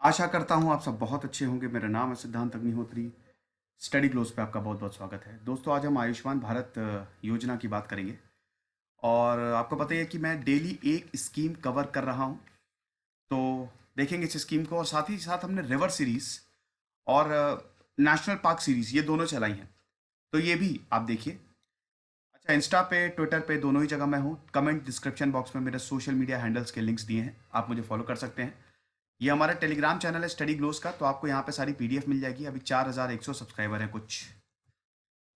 आशा करता हूँ आप सब बहुत अच्छे होंगे। मेरा नाम है सिद्धांत अग्निहोत्री। स्टडी ग्लोस पे आपका बहुत बहुत स्वागत है। दोस्तों, आज हम आयुष्मान भारत योजना की बात करेंगे। और आपको पता ही है कि मैं डेली एक स्कीम कवर कर रहा हूँ। तो देखेंगे इस स्कीम को, और साथ ही साथ हमने रिवर सीरीज और नेशनल पार्क सीरीज ये दोनों चलाई हैं। तो ये भी आप देखिए। अच्छा, इंस्टा पे ट्विटर पे दोनों ही जगह मैं हूँ। कमेंट डिस्क्रिप्शन बॉक्स में मेरे सोशल मीडिया हैंडल्स के लिंक्स दिए हैं, आप मुझे फॉलो कर सकते हैं। ये हमारा टेलीग्राम चैनल है स्टडी ग्लोस का, तो आपको यहाँ पे सारी पीडीएफ मिल जाएगी। अभी 4100 सब्सक्राइबर हैं कुछ।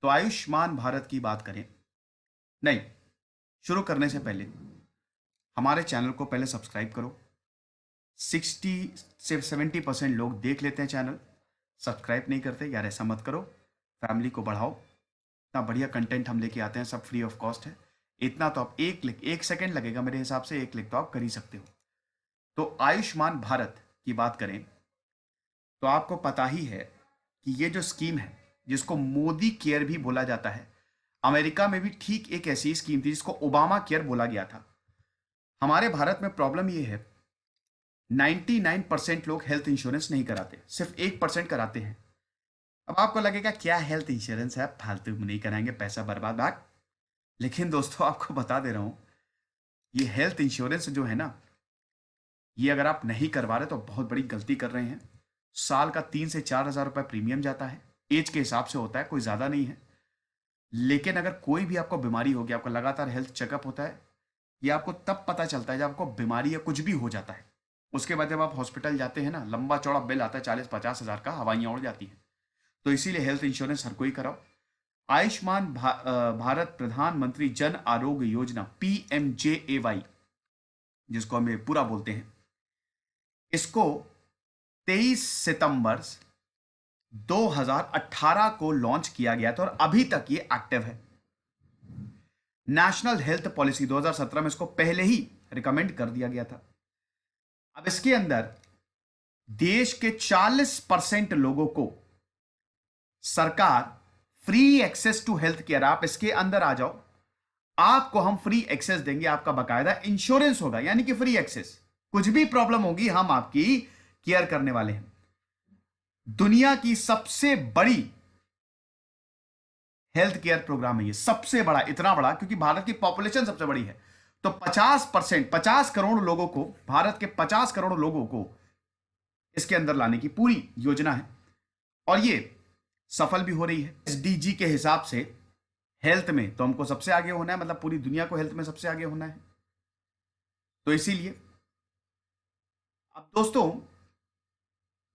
तो आयुष्मान भारत की बात करें, नहीं, शुरू करने से पहले हमारे चैनल को पहले सब्सक्राइब करो। 60 से 70% लोग देख लेते हैं चैनल, सब्सक्राइब नहीं करते। यार ऐसा मत करो, फैमिली को बढ़ाओ। इतना बढ़िया कंटेंट हम लेके आते हैं, सब फ्री ऑफ कॉस्ट है। इतना तो आप एक क्लिक, एक सेकेंड लगेगा मेरे हिसाब से, एक क्लिक तो आप कर ही सकते हो। तो आयुष्मान भारत की बात करें तो आपको पता ही है कि ये जो स्कीम है, जिसको मोदी केयर भी बोला जाता है, अमेरिका में भी ठीक एक ऐसी स्कीम थी जिसको ओबामा केयर बोला गया था। हमारे भारत में प्रॉब्लम ये है, 99% लोग हेल्थ इंश्योरेंस नहीं कराते, सिर्फ 1% कराते हैं। अब आपको लगेगा क्या हेल्थ इंश्योरेंस है, फालतू में नहीं कराएंगे, पैसा बर्बाद भाग। लेकिन दोस्तों, आपको बता दे रहा हूं, ये हेल्थ इंश्योरेंस जो है ना, ये अगर आप नहीं करवा रहे तो बहुत बड़ी गलती कर रहे हैं। साल का 3 से 4 हज़ार रुपए प्रीमियम जाता है, एज के हिसाब से होता है, कोई ज़्यादा नहीं है। लेकिन अगर कोई भी आपको बीमारी होगी, आपका लगातार हेल्थ चेकअप होता है, ये आपको तब पता चलता है जब आपको बीमारी या कुछ भी हो जाता है। उसके बाद जब आप हॉस्पिटल जाते हैं ना, लंबा चौड़ा बिल आता है 40-50 हज़ार का, हवाइयाँ उड़ जाती हैं। तो इसीलिए हेल्थ इंश्योरेंस हर कोई कराओ। आयुष्मान भारत प्रधानमंत्री जन आरोग्य योजना PMJAY, जिसको हम पूरा बोलते हैं, इसको 23 सितंबर 2018 को लॉन्च किया गया था और अभी तक ये एक्टिव है। नेशनल हेल्थ पॉलिसी 2017 में इसको पहले ही रिकमेंड कर दिया गया था। अब इसके अंदर देश के 40% लोगों को सरकार free access to health care, आप इसके अंदर आ जाओ, आपको हम फ्री एक्सेस देंगे, आपका बकायदा इंश्योरेंस होगा, यानी कि फ्री एक्सेस। कुछ भी प्रॉब्लम होगी हम आपकी केयर करने वाले हैं। दुनिया की सबसे बड़ी हेल्थ केयर प्रोग्राम है ये, सबसे बड़ा। इतना बड़ा क्योंकि भारत की पॉपुलेशन सबसे बड़ी है। तो 50%, 50 करोड़ लोगों को, भारत के 50 करोड़ लोगों को इसके अंदर लाने की पूरी योजना है, और ये सफल भी हो रही है। SDG के हिसाब से हेल्थ में तो हमको सबसे आगे होना है, मतलब पूरी दुनिया को हेल्थ में सबसे आगे होना है। तो इसीलिए अब दोस्तों,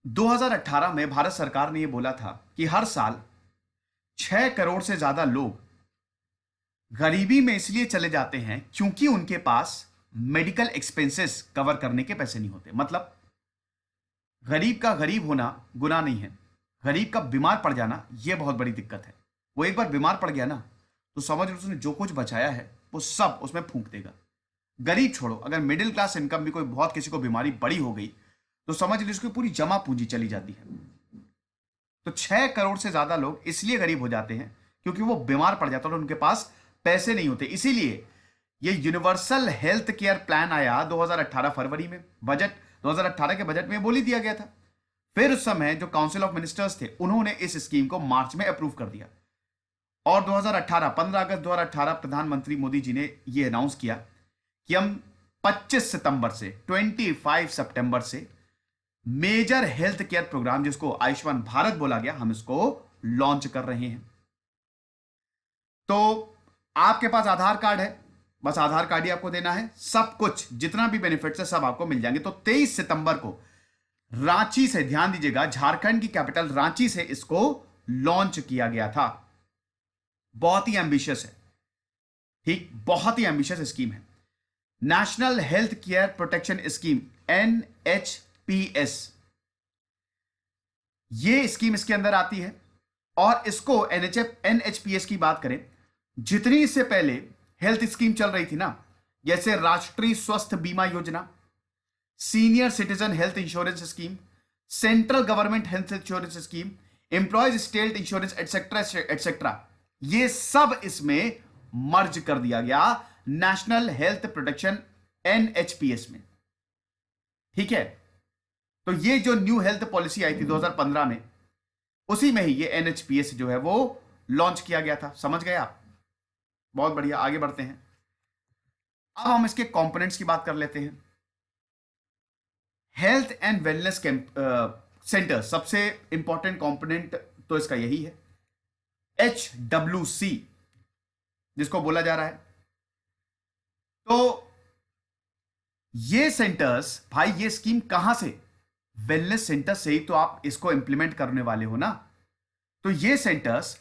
2018 में भारत सरकार ने यह बोला था कि हर साल 6 करोड़ से ज्यादा लोग गरीबी में इसलिए चले जाते हैं क्योंकि उनके पास मेडिकल एक्सपेंसेस कवर करने के पैसे नहीं होते। मतलब गरीब का गरीब होना गुनाह नहीं है, गरीब का बीमार पड़ जाना यह बहुत बड़ी दिक्कत है। वो एक बार बीमार पड़ गया ना, तो समझ लो उसने जो कुछ बचाया है वो सब उसमें फूंक देगा। गरीब छोड़ो, अगर मिडिल क्लास इनकम भी कोई बहुत किसी को बीमारी बड़ी हो गई तो समझ लो उसकी पूरी जमा पूंजी चली जाती है। तो 6 करोड़ से ज्यादा लोग इसलिए गरीब हो जाते हैं क्योंकि वो बीमार पड़ जाता है और उनके पास पैसे नहीं होते। इसीलिए ये यूनिवर्सल हेल्थ केयर प्लान आया 2018 फरवरी में। बजट 2018 के बजट में बोल ही दिया गया था। फिर उस समय जो काउंसिल ऑफ मिनिस्टर्स थे, उन्होंने इस स्कीम को मार्च में अप्रूव कर दिया, और 2018 15 अगस्त 2018 प्रधानमंत्री मोदी जी ने यह अनाउंस किया कि हम 25 सितंबर से 25 सितंबर से मेजर हेल्थ केयर प्रोग्राम, जिसको आयुष्मान भारत बोला गया, हम इसको लॉन्च कर रहे हैं। तो आपके पास आधार कार्ड है, बस आधार कार्ड ही आपको देना है। सब कुछ जितना भी बेनिफिट्स है सब आपको मिल जाएंगे। तो 23 सितंबर को रांची से, ध्यान दीजिएगा, झारखंड की कैपिटल रांची से इसको लॉन्च किया गया था। बहुत ही एंबिशियस है, ठीक, बहुत ही एंबिशियस स्कीम है। National health care protection scheme, NHPS, ये स्कीम इसके अंदर आती है। और इसको NHPS की बात करें, जितनी इससे पहले हेल्थ स्कीम चल रही थी ना, जैसे राष्ट्रीय स्वास्थ्य बीमा योजना, senior citizen health insurance scheme, central government health insurance scheme, employees state insurance, etcetera etcetera, ये सब इसमें मर्ज कर दिया गया नेशनल हेल्थ प्रोटेक्शन NHPS में। ठीक है, तो ये जो न्यू हेल्थ पॉलिसी आई थी 2015 में, उसी में ही ये एनएचपीएस जो है वो लॉन्च किया गया था। समझ गए आप? बहुत बढ़िया, आगे बढ़ते हैं। अब हम इसके कंपोनेंट्स की बात कर लेते हैं। हेल्थ एंड वेलनेस सेंटर, सबसे इंपॉर्टेंट कंपोनेंट तो इसका यही है, HWC जिसको बोला जा रहा है। तो ये सेंटर्स, भाई ये स्कीम कहां से? वेलनेस सेंटर से ही तो आप इसको इंप्लीमेंट करने वाले हो ना। तो ये centres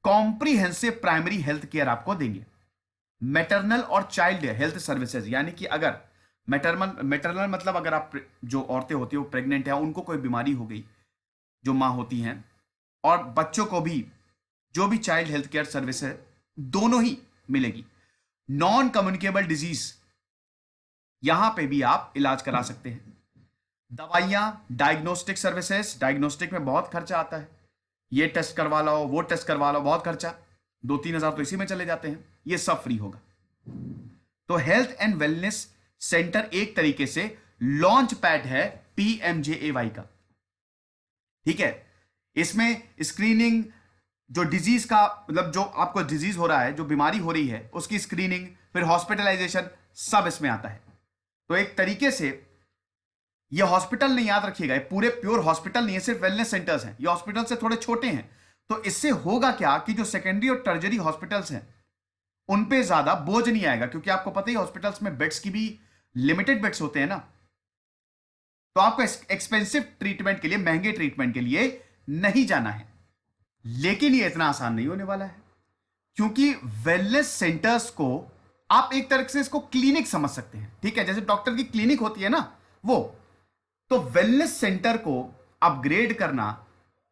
comprehensive primary health care आपको देंगे। मैटरनल और चाइल्ड हेल्थ सर्विसेज, यानी कि अगर मैटरनल मतलब अगर आप जो औरतें होती है वो प्रेग्नेंट है, उनको कोई बीमारी हो गई, जो मां होती हैं, और बच्चों को भी जो भी चाइल्ड हेल्थ केयर सर्विस है, दोनों ही मिलेगी। नॉन कम्युनिकेबल डिजीज, यहां पे भी आप इलाज करा सकते हैं। दवाइयां, डायग्नोस्टिक सर्विसेज, डायग्नोस्टिक में बहुत खर्चा आता है, ये टेस्ट करवा लो, वो टेस्ट करवा लो, बहुत खर्चा, 2-3 हजार तो इसी में चले जाते हैं, ये सब फ्री होगा। तो हेल्थ एंड वेलनेस सेंटर एक तरीके से लॉन्च पैड है PMJAY का, ठीक है। इसमें स्क्रीनिंग, जो डिजीज का मतलब जो आपको डिजीज हो रहा है, जो बीमारी हो रही है, उसकी स्क्रीनिंग, फिर हॉस्पिटलाइजेशन, सब इसमें आता है। तो एक तरीके से ये हॉस्पिटल नहीं, याद रखिएगा, ये पूरे प्योर हॉस्पिटल नहीं है, सिर्फ वेलनेस सेंटर्स हैं। ये हॉस्पिटल से थोड़े छोटे हैं। तो इससे होगा क्या कि जो सेकेंडरी और टर्जरी हॉस्पिटल्स हैं उन पे ज्यादा बोझ नहीं आएगा, क्योंकि आपको पता ही हॉस्पिटल्स में बेड्स की भी लिमिटेड बेड्स होते हैं ना। तो आपको एक्सपेंसिव ट्रीटमेंट के लिए, महंगे ट्रीटमेंट के लिए नहीं जाना है। लेकिन ये इतना आसान नहीं होने वाला है, क्योंकि वेलनेस सेंटर्स को आप एक तरह से इसको क्लिनिक समझ सकते हैं, ठीक है, जैसे डॉक्टर की क्लिनिक होती है ना वो। तो वेलनेस सेंटर को अपग्रेड करना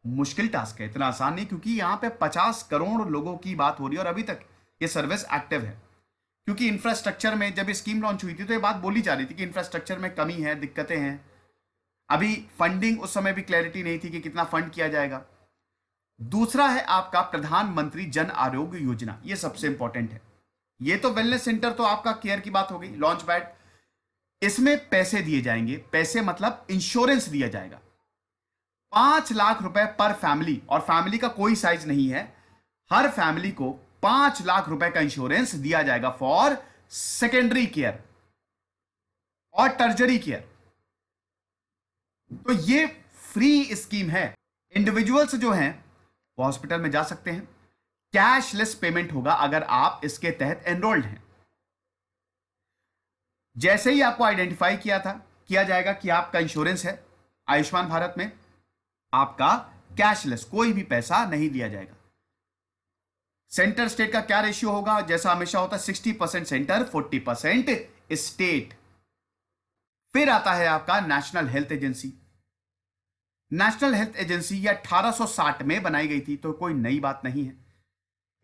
मुश्किल टास्क है, इतना आसान नहीं, क्योंकि यहां पे 50 करोड़ लोगों की बात हो रही है और अभी तक ये सर्विस एक्टिव है। क्योंकि इंफ्रास्ट्रक्चर में जब स्कीम लॉन्च हुई थी तो ये बात बोली जा रही थी कि इंफ्रास्ट्रक्चर में कमी है, दिक्कतें हैं। अभी फंडिंग, उस समय भी क्लैरिटी नहीं थी कि कितना फंड किया जाएगा। दूसरा है आपका प्रधानमंत्री जन आरोग्य योजना, ये सबसे इंपॉर्टेंट है। ये तो वेलनेस सेंटर तो आपका केयर की बात हो गई, लॉन्च पैड। इसमें पैसे दिए जाएंगे, पैसे मतलब इंश्योरेंस दिया जाएगा 5 लाख रुपए पर फैमिली, और फैमिली का कोई साइज नहीं है, हर फैमिली को 5 लाख रुपए का इंश्योरेंस दिया जाएगा फॉर सेकेंडरी केयर और टर्जरी केयर। तो ये फ्री स्कीम है। इंडिविजुअल्स जो हैं वो हॉस्पिटल में जा सकते हैं, कैशलेस पेमेंट होगा अगर आप इसके तहत एनरोल्ड हैं। जैसे ही आपको आइडेंटिफाई किया जाएगा कि आपका इंश्योरेंस है आयुष्मान भारत में, आपका कैशलेस, कोई भी पैसा नहीं दिया जाएगा। सेंटर स्टेट का क्या रेशियो होगा? जैसा हमेशा होता है 60% सेंटर, 40% स्टेट। फिर आता है आपका national health agency. National health agency ये 1860 में बनाई गई थी, तो कोई नई बात नहीं है।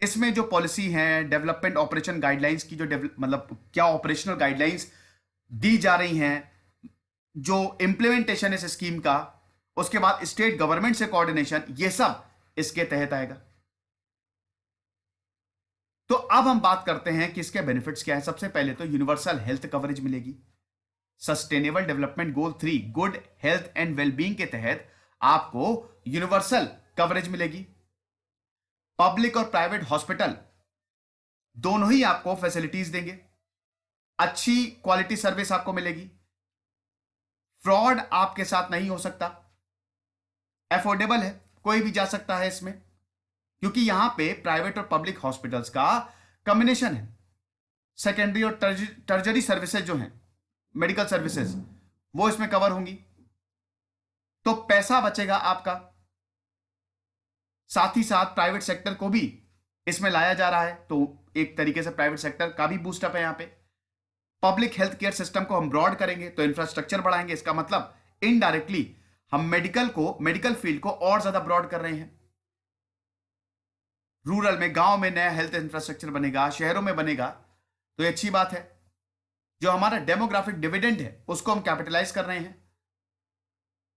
इसमें जो पॉलिसी है, डेवलपमेंट ऑपरेशन गाइडलाइंस की, जो मतलब क्या ऑपरेशनल गाइडलाइंस दी जा रही हैं, जो इंप्लीमेंटेशन इस स्कीम का, उसके बाद स्टेट गवर्नमेंट से कोऑर्डिनेशन, ये सब इसके तहत आएगा। तो अब हम बात करते हैं कि इसके बेनिफिट्स क्या है। सबसे पहले तो यूनिवर्सल हेल्थ कवरेज मिलेगी। Sustainable development goal 3 good health and wellbeing के तहत आपको यूनिवर्सल कवरेज मिलेगी। पब्लिक और प्राइवेट हॉस्पिटल दोनों ही आपको फैसिलिटीज देंगे, अच्छी क्वालिटी सर्विस आपको मिलेगी, फ्रॉड आपके साथ नहीं हो सकता, एफोर्डेबल है, कोई भी जा सकता है इसमें, क्योंकि यहां पे प्राइवेट और पब्लिक हॉस्पिटल्स का कॉम्बिनेशन है। सेकेंडरी और टर्जरी सर्विसेज जो हैं, मेडिकल सर्विसेज, वो इसमें कवर होंगी, तो पैसा बचेगा आपका। साथ ही साथ प्राइवेट सेक्टर को भी इसमें लाया जा रहा है, तो एक तरीके से प्राइवेट सेक्टर का भी बूस्टअप है यहां पे। पब्लिक हेल्थ केयर सिस्टम को हम ब्रॉड करेंगे तो इंफ्रास्ट्रक्चर बढ़ाएंगे, इसका मतलब इनडायरेक्टली हम मेडिकल फील्ड को और ज्यादा ब्रॉड कर रहे हैं। रूरल में, गांव में नया हेल्थ इंफ्रास्ट्रक्चर बनेगा, शहरों में बनेगा, तो ये अच्छी बात है। जो हमारा डेमोग्राफिक डिविडेंड है उसको हम कैपिटलाइज कर रहे हैं।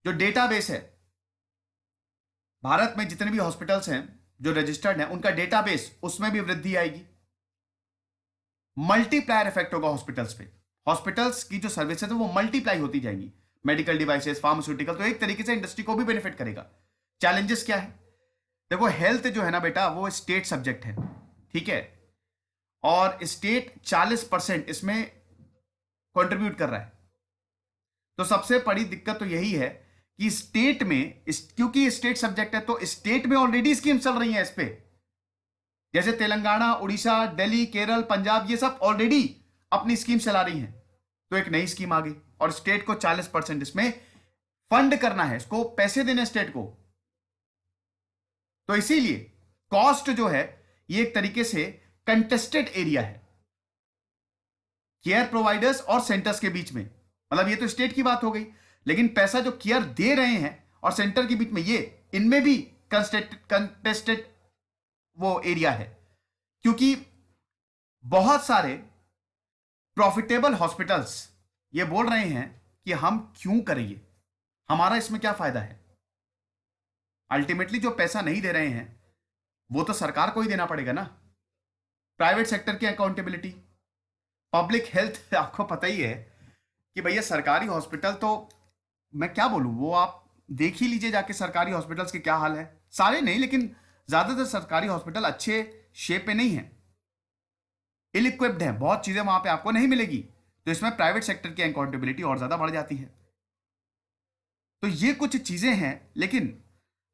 जो डेटाबेस है, भारत में जितने भी हॉस्पिटल्स हैं जो रजिस्टर्ड हैं, उनका डेटाबेस, उसमें भी वृद्धि आएगी। मल्टीप्लायर इफेक्ट होगा हॉस्पिटल्स पे। हॉस्पिटल्स की जो सर्विसेज है वो मल्टीप्लाई होती जाएंगी। मेडिकल डिवाइसेस, फार्मास्यूटिकल, तो एक तरीके से इंडस्ट्री को भी बेनिफिट करेगा। चैलेंजेस क्या है? देखो, हेल्थ जो है ना बेटा, वो स्टेट सब्जेक्ट है, ठीक है, और स्टेट 40% इसमें कंट्रीब्यूट कर रहा है। तो सबसे बड़ी दिक्कत तो यही है कि स्टेट में क्योंकि स्टेट सब्जेक्ट है, तो स्टेट में ऑलरेडी स्कीम चल रही है इस पे, जैसे तेलंगाना, उड़ीसा, दिल्ली, केरल, पंजाब, ये सब ऑलरेडी अपनी स्कीम चला रही हैं। तो एक नई स्कीम आ गई और स्टेट को 40% इसमें फंड करना है, इसको पैसे देने स्टेट को। तो इसीलिए कॉस्ट जो है ये एक तरीके से कंटेस्टेड एरिया है केयर प्रोवाइडर्स और सेंटर्स के बीच में। मतलब ये तो स्टेट की बात हो गई, लेकिन पैसा जो केयर दे रहे हैं और सेंटर के बीच में, ये इनमें भी कंटेस्टेड वो एरिया है, क्योंकि बहुत सारे प्रॉफिटेबल हॉस्पिटल्स ये बोल रहे हैं कि हम क्यों करेंगे, हमारा इसमें क्या फायदा है। अल्टीमेटली जो पैसा नहीं दे रहे हैं वो तो सरकार को ही देना पड़ेगा ना। प्राइवेट सेक्टर की अकाउंटेबिलिटी, पब्लिक हेल्थ आपको पता ही है कि भैया सरकारी हॉस्पिटल तो मैं क्या बोलूं, वो आप देख ही लीजिए जाके सरकारी हॉस्पिटल्स के क्या हाल है। सारे नहीं, लेकिन ज्यादातर सरकारी हॉस्पिटल अच्छे शेप पे नहीं है, इल इक्विप्ड है, बहुत चीजें वहां पे आपको नहीं मिलेगी। तो इसमें प्राइवेट सेक्टर की अकाउंटेबिलिटी और ज्यादा बढ़ जाती है। तो ये कुछ चीजें हैं, लेकिन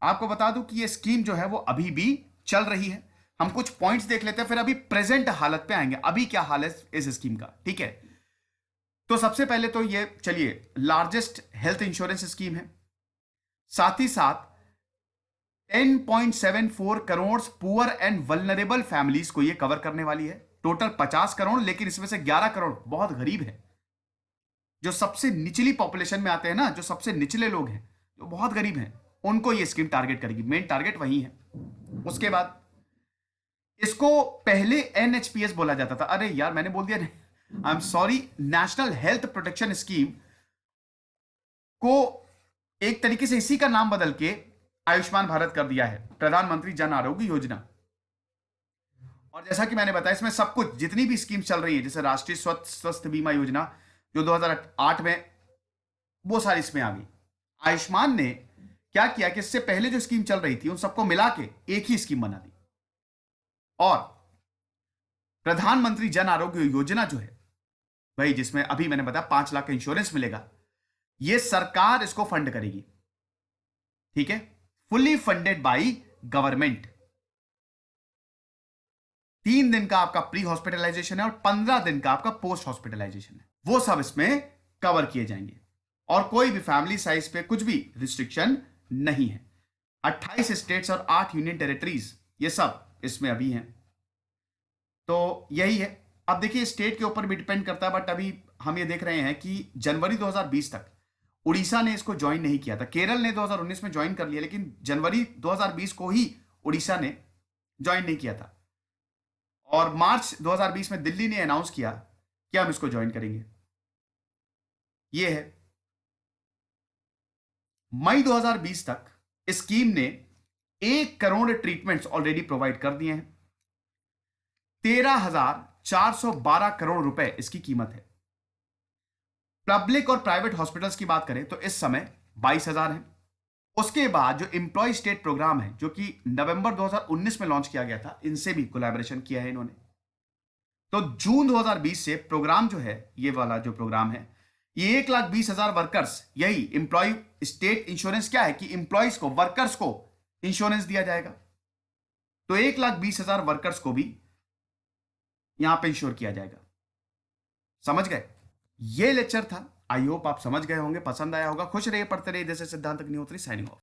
आपको बता दूं कि ये स्कीम जो है वो अभी भी चल रही है। हम कुछ पॉइंट्स देख लेते हैं, फिर अभी प्रेजेंट हालत पे आएंगे, अभी क्या हाल है इस स्कीम का, ठीक है। तो सबसे पहले तो ये चलिए लार्जेस्ट हेल्थ इंश्योरेंस स्कीम है, साथ ही साथ 10.74 crore poor and vulnerable families को ये कवर करने वाली है। टोटल 50 करोड़, लेकिन इसमें से 11 करोड़ बहुत गरीब है, जो सबसे निचली पॉपुलेशन में आते हैं ना, जो सबसे निचले लोग हैं, जो बहुत गरीब हैं, उनको ये स्कीम टारगेट करेगी। मेन टारगेट वही है। उसके बाद इसको पहले एनएचपीएस बोला जाता था, अरे यार मैंने बोल दिया, I am sorry, national health protection scheme को एक तरीके से इसी का नाम बदल के आयुष्मान भारत कर दिया है, प्रधानमंत्री जन आरोग्य योजना। और जैसा कि मैंने बताया, इसमें सब कुछ जितनी भी स्कीम चल रही है, जैसे राष्ट्रीय स्वास्थ्य बीमा योजना जो 2008 में, वो सारी इसमें आ गई। आयुष्मान ने क्या किया कि इससे पहले जो स्कीम चल रही थी उन सबको मिला के एक ही स्कीम बना दी, और प्रधानमंत्री जन आरोग्य योजना जो है भाई, जिसमें अभी मैंने बताया 5 लाख का इंश्योरेंस मिलेगा, ये सरकार इसको फंड करेगी, ठीक है, फुल्ली फंडेड बाय गवर्नमेंट। 3 दिन का आपका प्री हॉस्पिटलाइजेशन है और 15 दिन का आपका पोस्ट हॉस्पिटलाइजेशन है, वो सब इसमें कवर किए जाएंगे। और कोई भी फैमिली साइज पे कुछ भी रिस्ट्रिक्शन नहीं है। 28 स्टेट्स और 8 यूनियन टेरिटरीज ये सब इसमें अभी हैं। तो यही है। अब देखिए स्टेट के ऊपर भी डिपेंड करता है, बट अभी हम ये देख रहे हैं कि जनवरी 2020 तक उड़ीसा ने इसको ज्वाइन नहीं किया था। केरल ने 2019 में ज्वाइन कर लिया, लेकिन जनवरी 2020 को ही उड़ीसा ने ज्वाइन नहीं किया था। और मार्च 2020 में दिल्ली ने अनाउंस किया कि हम इसको ज्वाइन करेंगे। ये है। मई 2020 तक स्कीम ने 1 करोड़ ट्रीटमेंट्स ऑलरेडी प्रोवाइड कर दिए हैं। 13,412 करोड़ रुपए इसकी कीमत है। पब्लिक और प्राइवेट हॉस्पिटल्स की बात करें तो इस समय 22,000 है। उसके बाद जो एम्प्लॉय स्टेट प्रोग्राम है, जो कि नवंबर 2019 में लॉन्च किया गया था, इनसे भी कोलैबोरेशन किया है इन्होंने। तो जून 2020 से प्रोग्राम जो है, ये वाला जो प्रोग्राम है, ये 1,20,000 वर्कर्स, यही एम्प्लॉय स्टेट इंश्योरेंस क्या है कि एम्प्लॉयज को, वर्कर्स को इंश्योरेंस दिया जाएगा। तो 1,20,000 वर्कर्स को भी यहां पे इंश्योर किया जाएगा। समझ गए? ये लेक्चर था। आई होप आप समझ गए होंगे, पसंद आया होगा। खुश रहिए, पढ़ते रहिए। जैसे सिद्धांत अग्निहोत्री, साइनिंग ऑफ।